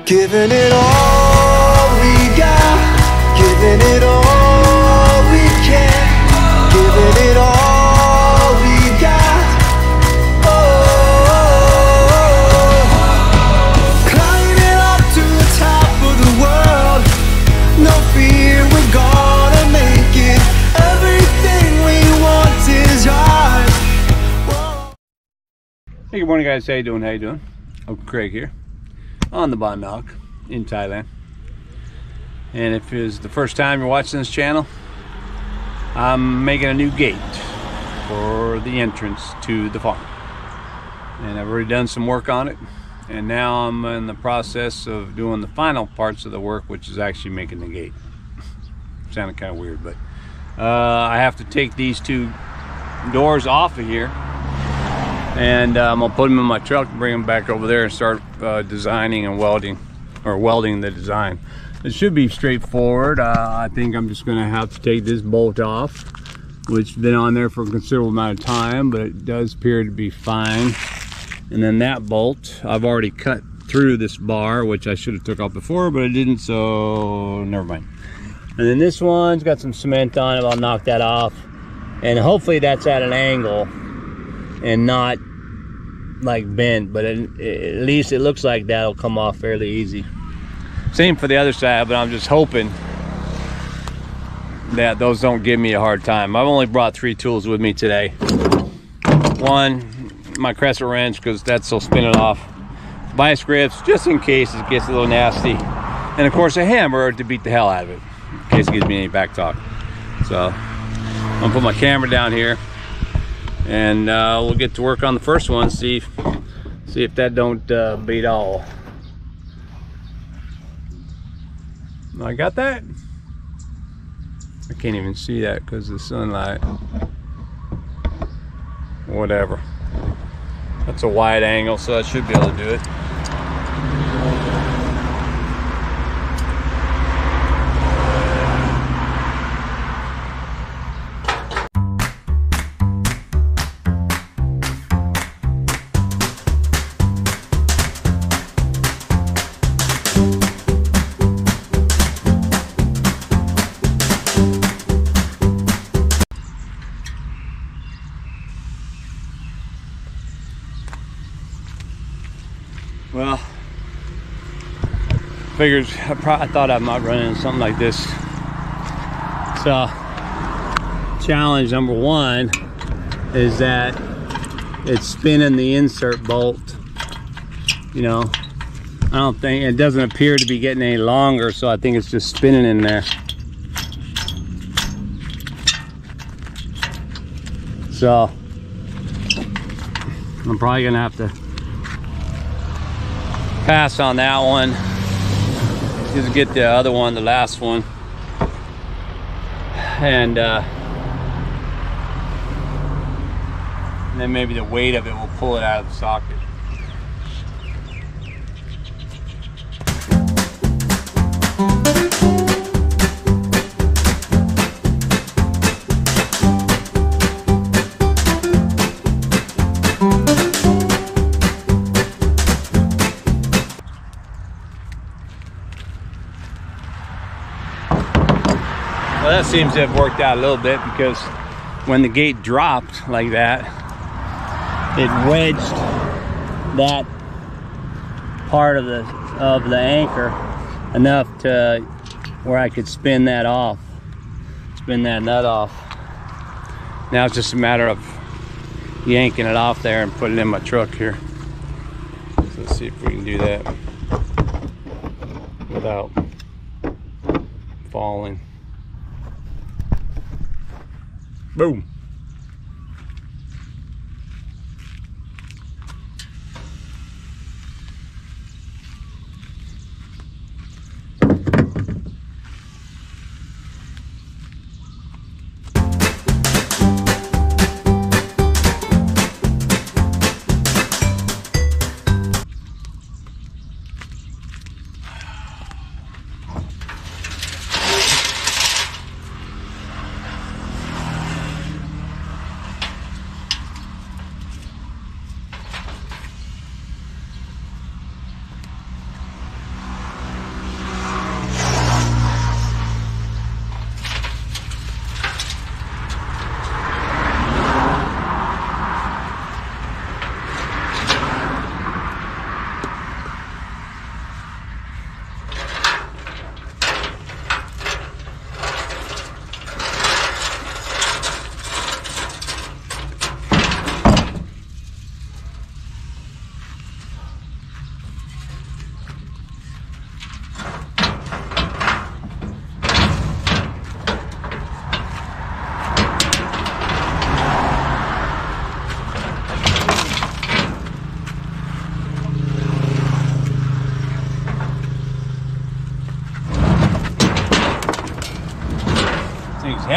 Giving it all we got, giving it all we can, giving it all we got. Oh, climbing up to the top of the world, no fear, we're gonna make it. Everything we want is ours. Whoa. Hey, good morning, guys. How you doing? How you doing? Uncle Craig here on the Banok in Thailand. And if it's the first time you're watching this channel, I'm making a new gate for the entrance to the farm, and I've already done some work on it, and now I'm in the process of doing the final parts of the work, which is actually making the gate. Sounded kind of weird, but I have to take these two doors off of here, and I'm gonna put them in my truck and bring them back over there and start designing and welding the design. It should be straightforward. I think I'm just gonna have to take this bolt off, which has been on there for a considerable amount of time, but it does appear to be fine. And then that bolt, I've already cut through this bar, which I should have took off before, but I didn't, so never mind. And then this one's got some cement on it. I'll knock that off, and hopefully that's at an angle and not like bent, but at least it looks like that'll come off fairly easy. Same for the other side, but I'm just hoping that those don't give me a hard time. I've only brought 3 tools with me today. One, my crescent wrench, because that's so spin it off. Vice grips, just in case it gets a little nasty. And of course a hammer to beat the hell out of it, in case it gives me any back talk. So I'm gonna put my camera down here, and we'll get to work on the first one, see if that don't beat all. I got that. I can't even see that because of the sunlight. Whatever. That's a wide angle, so I should be able to do it. Well, figures I thought I might run into something like this. So challenge number 1 is that it's spinning the insert bolt. You know, I don't think it doesn't appear to be getting any longer, so I think it's just spinning in there. So I'm probably gonna have to pass on that one. Just get the other one, the last one, and then maybe the weight of it will pull it out of the socket. Well, that seems to have worked out a little bit, because when the gate dropped like that, it wedged that part of the anchor enough to where I could spin that off, spin that nut off. Now it's just a matter of yanking it off there and putting it in my truck here. So let's see if we can do that without falling. Boom.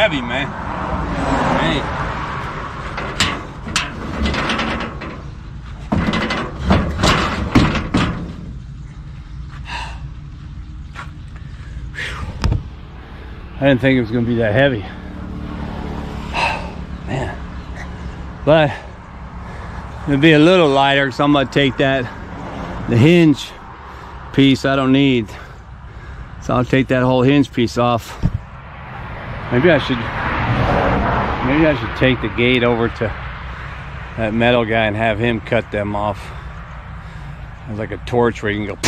heavy, man. Hey. I didn't think it was going to be that heavy. Man. But it'll be a little lighter, so I'm going to take the hinge piece I don't need. So I'll take that whole hinge piece off. Maybe I should take the gate over to that metal guy and have him cut them off. There's like a torch where you can go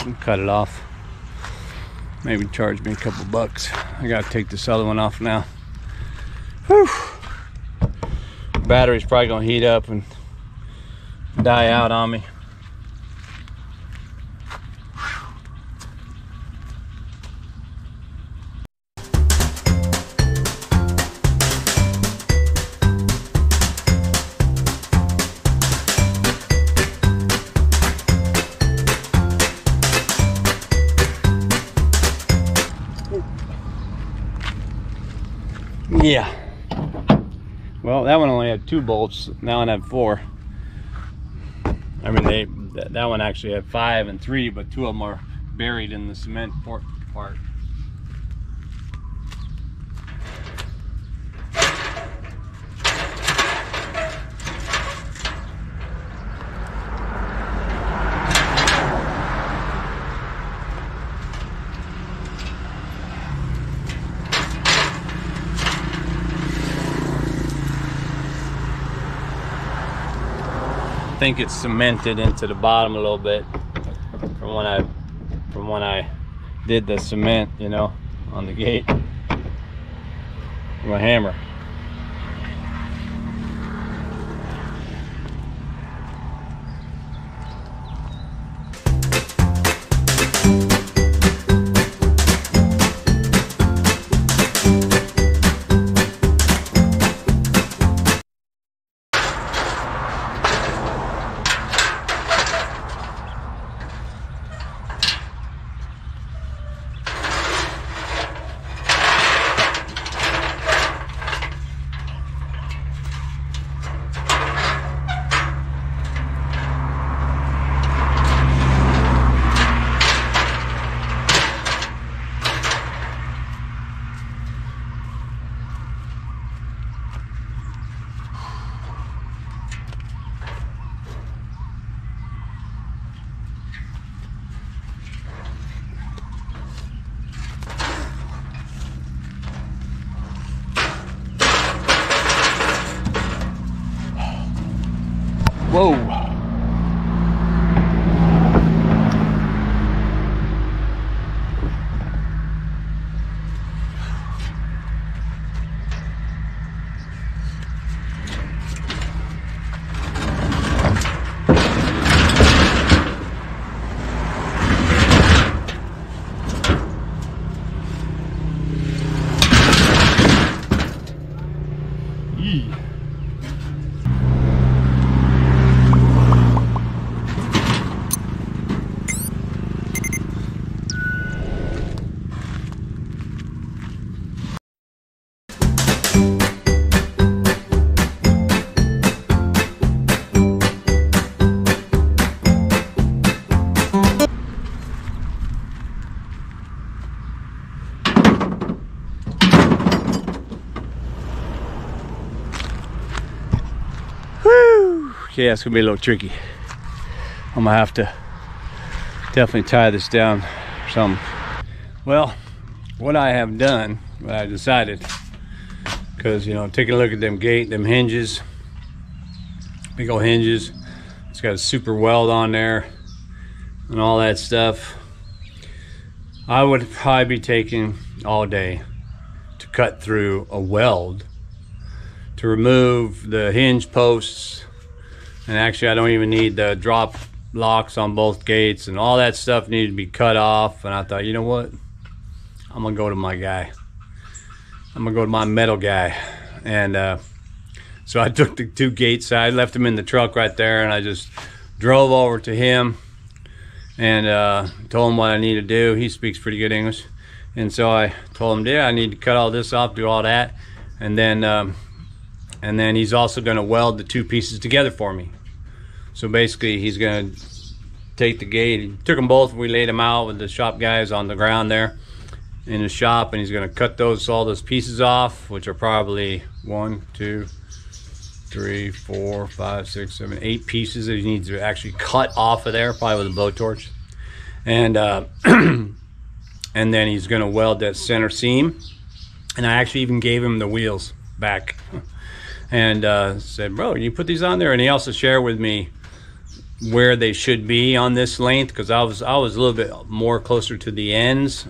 and cut it off. Maybe charge me a couple bucks. I gotta take this other one off now. Whew. Battery's probably gonna heat up and die out on me. Yeah. Well, that one only had 2 bolts. That one had 4. I mean, that one actually had 5 and 3, but 2 of them are buried in the cement part. I think it's cemented into the bottom a little bit from when I did the cement, you know, on the gate with my hammer. Whoa. Okay, that's gonna be a little tricky. I'm gonna have to definitely tie this down or something. Well, what I have done, what I decided, because, you know, taking a look at them hinges, big old hinges, it's got a super weld on there and all that stuff. I would probably be taking all day to cut through a weld to remove the hinge posts. And actually, I don't even need the drop locks on both gates, and all that stuff needed to be cut off. And I thought, you know what? I'm gonna go to my guy. I'm gonna go to my metal guy. And so I took the 2 gates, I left them in the truck right there, and I just drove over to him and told him what I need to do. He speaks pretty good English. And so I told him, yeah, I need to cut all this off, do all that, and then he's also going to weld the two pieces together for me. So basically, he's going to take the gate. He took them both. We laid them out with the shop guys on the ground there in the shop, and he's going to cut all those pieces off, which are probably 1, 2, 3, 4, 5, 6, 7, 8 pieces that he needs to actually cut off of there, probably with a blowtorch. And and then he's going to weld that center seam. And I actually even gave him the wheels back and said, bro, you put these on there. And he also shared with me where they should be on this length, because I was a little bit more closer to the ends.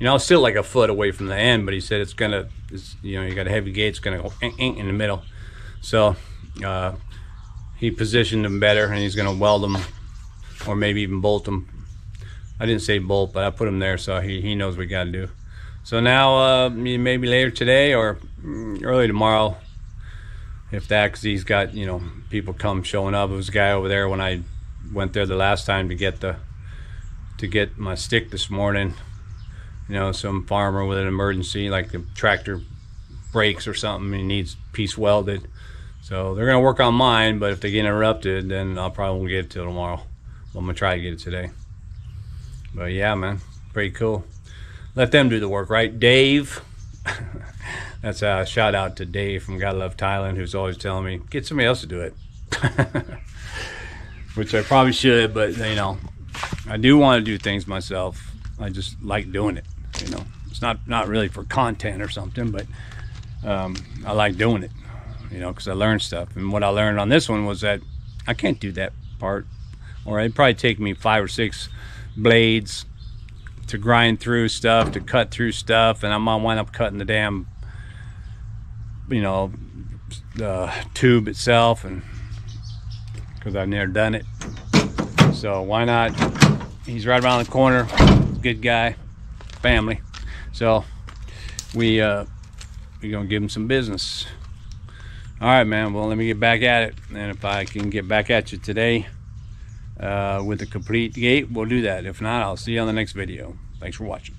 You know, I was still like a foot away from the end, but he said it's you know, you got a heavy gate, it's gonna go in the middle. So he positioned them better, and he's gonna weld them, or maybe even bolt them. I didn't say bolt, but I put them there, so he knows what we got to do. So now maybe later today or early tomorrow, if that, because he's got, you know, people showing up. There was a guy over there when I went there the last time to get my stick this morning. You know, some farmer with an emergency, like the tractor breaks or something, he needs piece welded. So they're gonna work on mine, but if they get interrupted, then I'll probably won't get it till tomorrow. I'm gonna try to get it today. But yeah, man, pretty cool. Let them do the work, right? Dave. That's a shout out to Dave from Gotta Love Thailand, who's always telling me, get somebody else to do it. Which I probably should, but you know, I do want to do things myself. I just like doing it, you know. It's not really for content or something, but I like doing it, you know, because I learned stuff. And what I learned on this one was that I can't do that part, or it'd probably take me 5 or 6 blades to grind through stuff, to cut through stuff, and I'm gonna wind up cutting the damn, you know, the tube itself, and because I've never done it. So why not? He's right around the corner, good guy, family. So we're gonna give him some business. All right, man. Well, let me get back at it, and if I can get back at you today with a complete gate, we'll do that. If not, I'll see you on the next video. Thanks for watching.